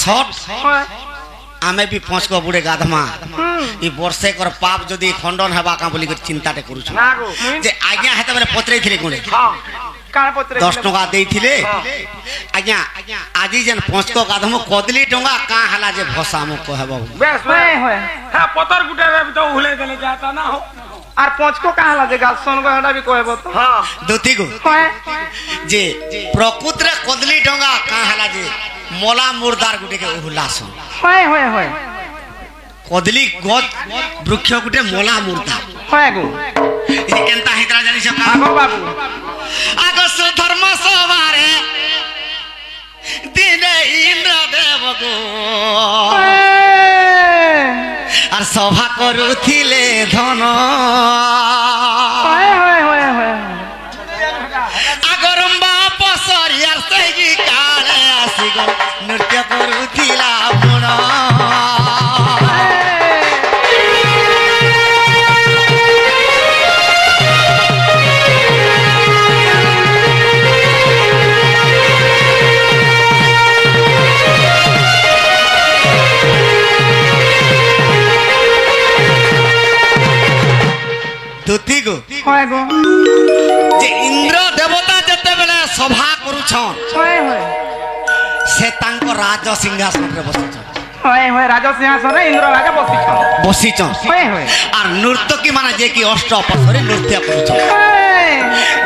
short आमे भी पांच को बुढ़े गाधमा ई वर्षे कर पाप जदी खंडन हेबा का बोली चिंताटे करू जे आज्ञा हेते बेले पत्रे थिले कोने का पत्रे 10 टका देई थिले आज्ञा आजी जन पांच को गाधम कदली टंगा का हला जे भसा मु कहबो बस होय हां पतर गुटे तो उहले देले जाता ना हो আর পঁচকো কাহলা যে গালসন গো হেডা বি কইবো তো हां দুতি গো যে প্রকৃতরে কদলি ডঙ্গা কাহলা যে মোলা মুরদার গুটে কে উহলাসন হয় হয় হয় কদলি গদ বৃক্ষ গুটে মোলা মুরদা হয় গো এই কেনতা হিতরা জানিছ কা আগো বাবু আগস ধর্ম সবারে দিনে ইন্দ্র দেব গো আর সভা করুথিলে ধন আগরম্বা পসরিয়ার সেই কালে আসিগ নৃত্য করুথিলা মন দুতি গো হয় গো যে ইন্দ্র দেবতা যেতে বেলে সভা করুছন হয় হয় সে তাঙ্ক রাজ সিংহাসনরে বসিছন হয় হয় রাজ সিংহাসনে ইন্দ্র রাজা বসিছন হয় হয় আর নর্তকী মানে যে কি অষ্ট অপসরে নৃত্য করুছন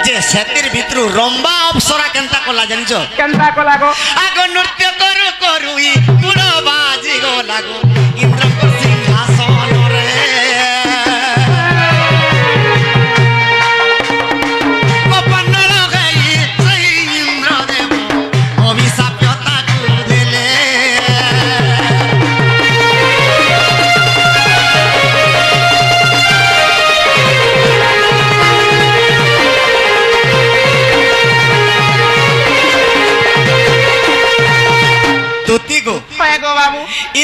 যে সেতির ভিতরু রম্বা অপসরা কেনতা কলা জানিছ কেনতা কলা গো আগ নৃত্য করু করুই গুণ বাজি গো লাগো ইন্দ্র সিংহাসন রে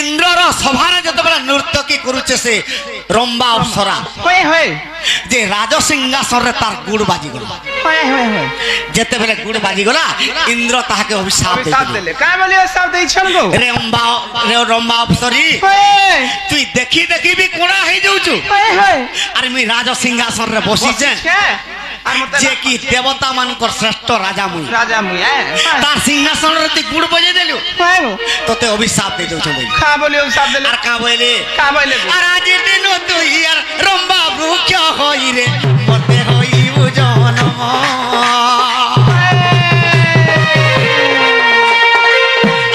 ইন্দ্রর সভারে যতবেলা নর্তকী করুছে সে রম্বা অপসরা যে রাজ সিংহাসনে তার গুড় বাজি গলা যেতেবেলে গুড় বাজি গলা ইন্দ্র তাহাকে অভিশাপ দেলে রম্বা অপসরি তুই দেখি দেখি বি কোড়া হয়ে যাউছু আর আমি রাজ সিংহাসনে বসিছে যে কি দেবতা মানকর শ্রেষ্ঠ রাজা মুই তার সিংহাসন রে তুই গুড় বজে দেলু তোতে অভিশাপ দে দেউছ বই কা বলি অভিশাপ দেলে আর কা বইলে আর আজির দিন তুই আর রম্বা বৃক্ষ হই রে মতে হইব জনম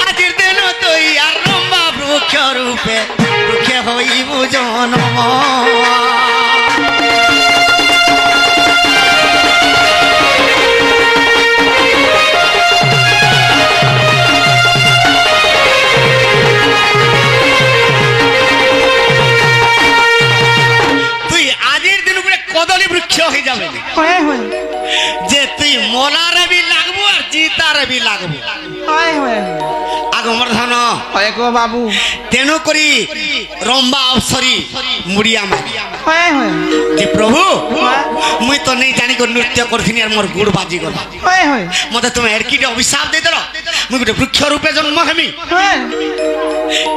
আজির দিন তুই আর রম্বা বৃক্ষ রূপে বৃক্ষ হইব জনম কদলি বৃক্ষ হয়ে যাবে যে তুই মোলারে বি লাগবো আর চিতারে বি লাগবো আগমর ধন বাবু তেণু করি রম্বা অপসরি মুড়িয়া মারি যে প্রভু মুই তো নেই জানি নৃত্য করছিনি আর মোর গুড় বাজি গলা মতে তুমি এরকিটে অভিশাপ দিয়ে দিল মুই গোটে বৃক্ষ রূপে জন্ম হেমি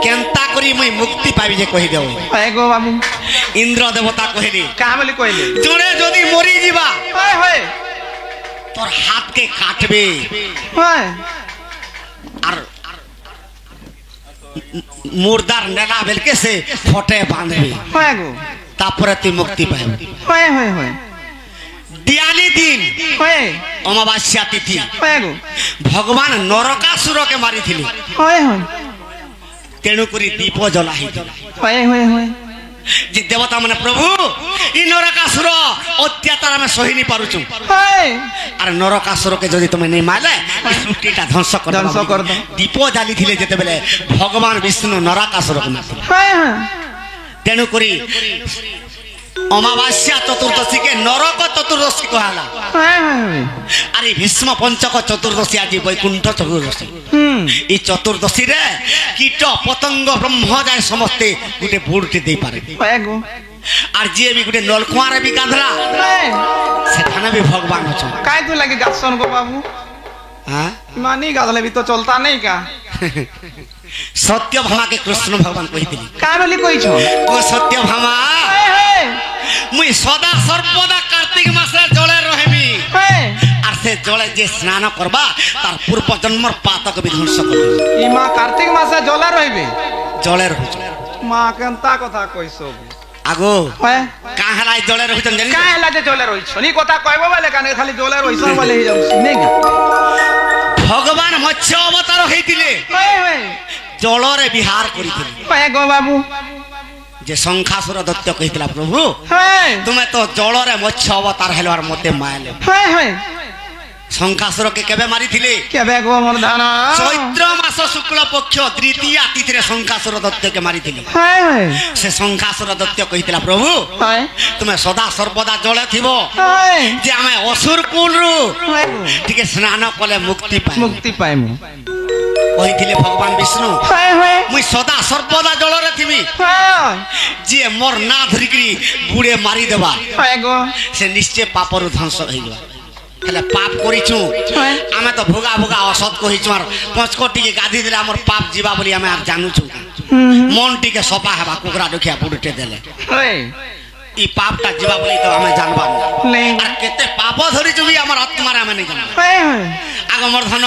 কেনতা করি মুই মুক্তি পাবি যে কহি দেব বাবু ইন্দ্র দেবতা কহিলি কাহা বলি কহিলি জনে যদি মরি ଯିବା তোর হাতকে কাটবে আর মুর্দার নেলা বেলকে সে ফটে বাঁধবে তারপরে তুই মুক্তি পাবি দিয়ালি দিন অমাবাস্যা তিথি ভগবান নরকাসুরকে মারিଥିଲେ তেণু করি দীপ জ্বলা যে দেবতা মানে প্রভু ই নরকাসুর অত্যাচার আমি সহিনি পারুছু আর নরকাসুরকে যদি তুমি নেই মারলে সৃষ্টিটা ধ্বংস কর দীপ জ্বালিଥିଲେ যেতেবেলে ভগবান বিষ্ণু নরকাসুরকে মারଥିଲେ তেণু করি অমাবাস্যা চতুর্দশীকে নরক চতুর্দশী কহালা আর এই ভীষ্ম পঞ্চক চতুর্দশী আজি বৈকুণ্ঠ চতুর্দশী এই চতুর্দশী রে কীট পতঙ্গ ব্রহ্ম যায় সমস্তে গোটে বুড়টি দেই পারে আর যে বি গোটে নলকুয়ারে বি গাধরা সেখানে বি ভগবান অছ কাই তু লাগে গাছন গো বাবু হ্যাঁ মানি গাধলে বি তো চলতা নেই কা सत्यभामा के कृष्ण भगवान कही का बोली कही छो ओ सत्यभामा मुई सदा सर्वदा कार्तिक मासे जले रहमी আর সে জলে যে স্নান করবা তার পূর্ব জন্মর পাতক বিধ্বংস করবে ই মা কার্তিক মাসে জলে রইবে জলে রহুছ মা কেনতা কথা কইছো আগো কাহালাই জলে রহুছন জানি কাহেলা যে জলে রইছ নি কথা কইবো বলে কানে খালি জলে রইছ বলে হি যাউছি নেই ভগবান মৎস্য অবতার হইতিলে জলরে বিহার করিতিলে গো বাবু যে শঙ্খাসুর দত্ত কহিতলা প্রভু তুমি তো জলরে মৎস্য অবতার হেলবার মতে মায়ালে শঙ্খাসুরকে কেবে মারিছিলে কেবে গো মর্দানা চৈত্র মাস শুক্ল পক্ষ তৃতীয়া তিথিরে শঙ্খাসুর দত্তকে মারিছিলে সে শঙ্খাসুর দত্ত কহিতলা প্রভু তুমি সদা সর্বদা জলে থিব যে আমি অসুর কুলরু টিকে স্নান কলে মুক্তি পাইমু কহিଥିଲେ ভগবান বিষ্ণু মুই সদা সর্বদা জলরে থিবি যে মোর না ধরিকি বুড়ে মারি দেবা সে নিশ্চয় পাপর ধ্বংস হইবা হেলে পাপ করিছু আমি তো ভোগা ভোগা অসৎ কহিছু আর পঁচকটিকে গাধি দিলে আমার পাপ ଯିବା বলি আমি আর জানুছু মন টিকে সফা হেবা কুকুরা দুখিয়া বুড়িতে দেলে ই পাপটা ଯିବା বলি তো আমি জানবা আর কেতে পাপ ধরিছু বি আমার আত্মারে আমি নাই জানা আগ মোর ধন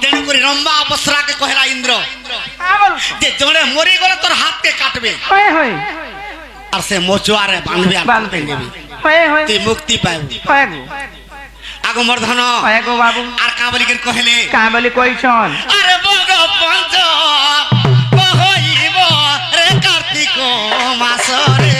তেণু করে রম্বা অপসরাকে কহিলা ইন্দ্র যে জনে মরি গলে তোর হাতকে কাটবে আর সে মোচুয়ারে বাঁধবে আর বাঁধবে নেবে তুই মুক্তি পাইবি আগ মোর ধন আর কাবলিকে কহিলে কাবলি কইছন আরে বগ পঞ্চ হইব রে কার্তিক মাসরে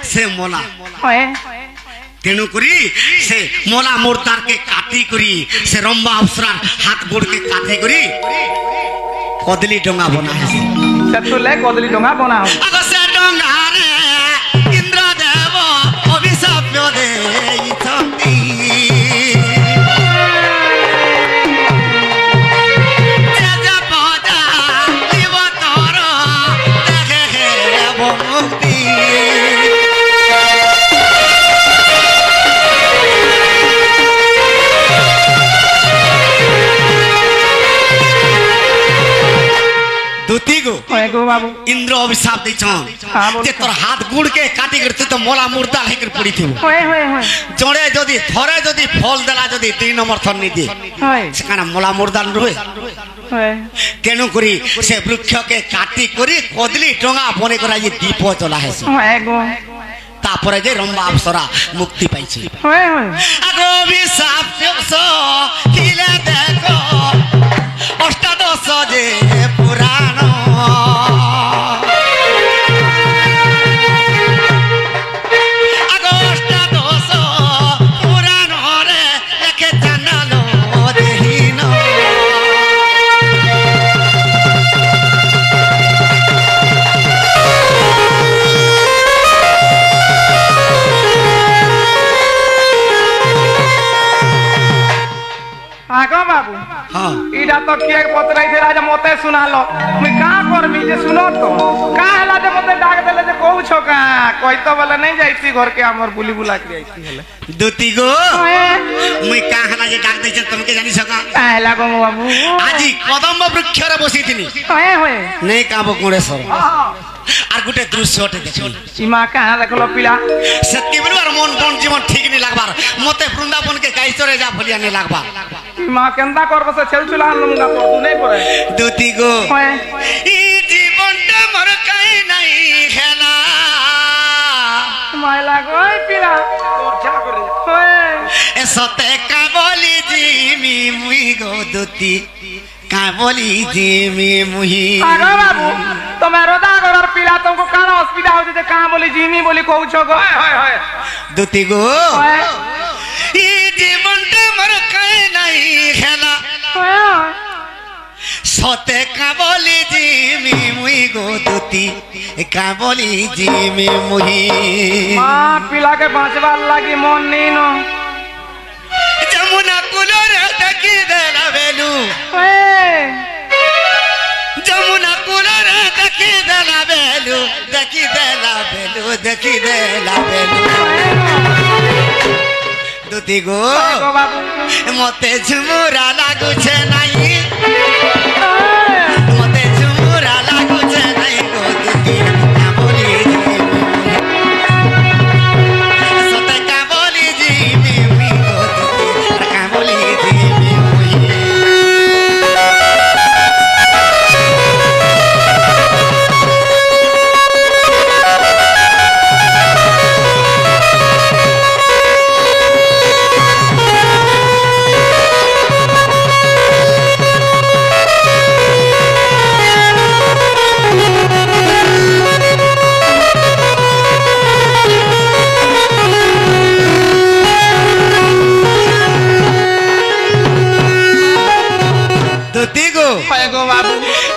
से मोला तेणु करी से मोला मुर्दार के काटी करी से रंबा अप्सरा हाथ गोड़ के काटी करी कदली डोंगा बना है सेतुले कदली डोंगा बना हो अगर से डोंगा रे इंद्र देव अभिशाप दे इथंती जजा पदा जीव तोर देखे हे मुक्ति इंद्र अभिशाप देछन जे तोर हाथ गुड़ के काटी कर तो मोला मुर्दा लेकर पड़ी थी जड़े जदी थरे जदी फल देला जदी 3 नंबर थन नी दे सेखाना मोला मुर्दा रहे केनु करी से वृक्ष के काटी करी कदली टंगा बने करा ये दीप चला है तापरे जे रंबा अप्सरा मुक्ति पाइछि आगो अभिशाप किले देखो अष्टादश जे पुराण आगो बाबू हां इडा तो के पतराई थे राजा मते सुनालो मैं का करमी जे सुनो तो का हला जे मते डाक देले जे कहू छो का कोई तो बोले नहीं जाईसी घर के हमर बुली बुला के आईसी हले दुती गो मैं का हला जे डाक दै छ तुमके जानि सका काहेला गो बाबू आजी कदम वृक्ष रे बसी थिनी होए होए नहीं काबो कोड़ेश्वर আর গুটে দৃশ্যটে দেখি সীমা কাহা দেখলো পিলা সত্যি বলবার মন কোন জীবন ঠিক নি লাগবার মতে বৃন্দাবন কে গাইছরে যা ভলিয়া নি লাগবা সীমা কেনতা করব সে ছেলছুলা আনলুঙ্গা তো তু নাই পড়ে দুতি গো ই জীবনটা মোর কাই নাই খেলা মাইলা গই পিলা তোর যা করে এ সতে কাবলি জিমি মুই গো দুতি কাবলি জিমি মুহি আগো বাবু তোমার দাগর পিলা तुमको काना हॉस्पिटल हो जे कहां बोली जिमी बोली कहू छो गो हाय हाय दुती गो ই জীবনটা মোর কাই নাই খেলা সতে কাবলি জিমি মুই গো দুতি কাবলি জিমি মুই মা পিলাকে বাঁচবার লাগি মন নেই ন যমুনা কুলরে দেখি দেলা বেলু যমুনা কুলরে দেখি দেলা বেলু দেখি দেলা বেলু দেখি দেলা বেলু দুতি গো মতে ঝুমুরা লাগুছে নাই মতে ঝুমুরা লাগুছে নাই গো দুতি কাবলি সতে কাবলি জিমি মুই গো দুতি কাবলি জিমি মুই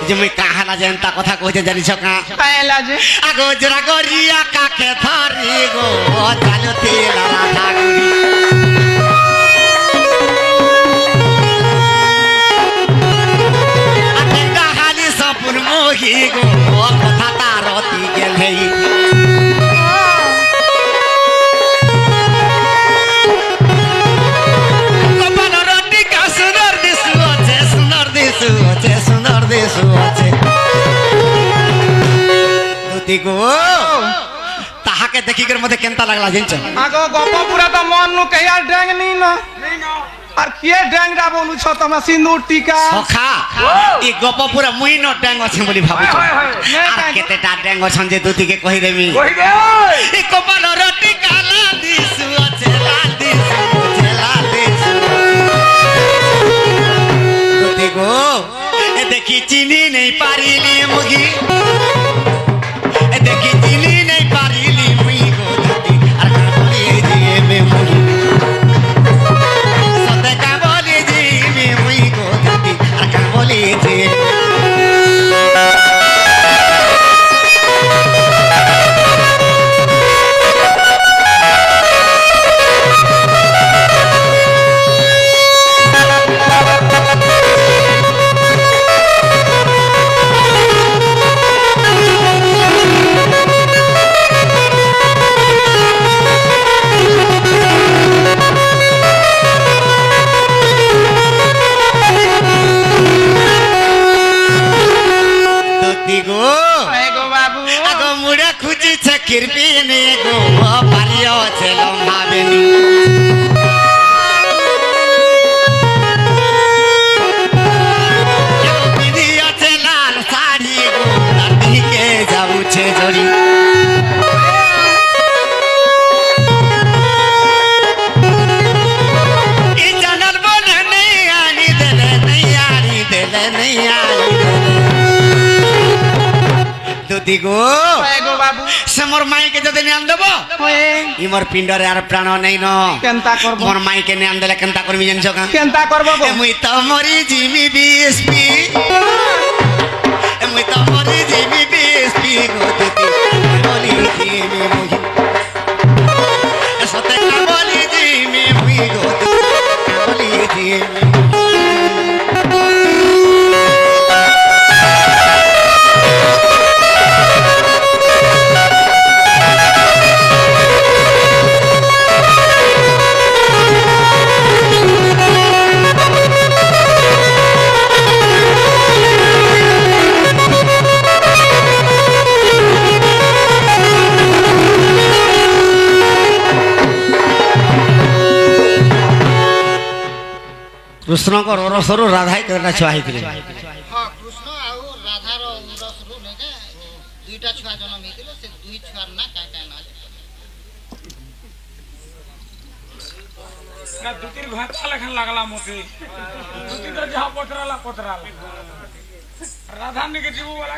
যে মুই কাহালা যেনতা কথা কইতে জানিছ কা কাহেলা যে আগো জরা গরিয়া কাকে ধরি গো চালতে লালা ঠাকুরি আতে কাহালি সপুন মোহি গো কথা তারতি গেলেই কপাল রটি কা সুন্দর দিসু আছে সুন্দর দিসু আছে সুন্দর দিসু আছে দুতি গো তাহাকে দেখি করে মতে কেনতা লাগলা জানছ আগো গপ পুরা তো মন নু কহিয়া ড্যাং নেই ন আর কে ড্যাংরা বলুছ তোমা সিন্দুর টিকা সখা এই গপ পুরা মুই ন ড্যাং আছে বলি ভাবুছ আর কেতেটা ড্যাং অছন যে দুতিকে কহি দেমি এই কপাল রটি কালা দিসু আছে লাল দিসু আছে লাল দিসু দুতি গো এ দেখি চিনি নেই পারিলি মুগি এ দেখি চিনি নেই পারিলি মুই গো দুতি আর কাবলি জিমে মুগি সতে কাবলি জিমে মুই গো দুতি আর কাবলি জিমে কিরপি নে গো পারিও ছেলম ভাবেনি বিধি আছে লাল শাড়ি গো তার দিকে যাউছে জড়ি কি জানার বলে নেই আনি দেলে নেই আনি দেলে নেই আনি দুতি গো বাবু সে মোর মাইকে যদি নিয়ে আনদেব ইমর পিণ্ডরে আর প্রাণ নেই ন কেনতা করব মোর মাইকে নিয়ে আনদেলে কেনতা করবি জানিছ কা কেনতা করব গো মুই তো মরি জিমি বিএসপি মুই তো মরি জিমি বিএসপি গো দুতি বলি জিমি মুই সতে বলি জিমি মুই গো দুতি বলি জিমি কৃষ্ণଙ୍କର ରସରୁ ରାଧା କେତେଟା ଛୁଆ ହେଇଥିଲେ ହଁ କୃଷ୍ଣ ଆଉ ରାଧାର ରସରୁ ନେଇକେ ଦୁଇଟା ଛୁଆ ଜନ୍ମ ହେଇଥିଲେ ସେ ଦୁଇ ଛୁଆର ନା କାଁ କାଁ ନା না দুটির ভাষা লেখান লাগলা মতে দুটি তো যা পতরালা রাধা নিকে জীবু বলা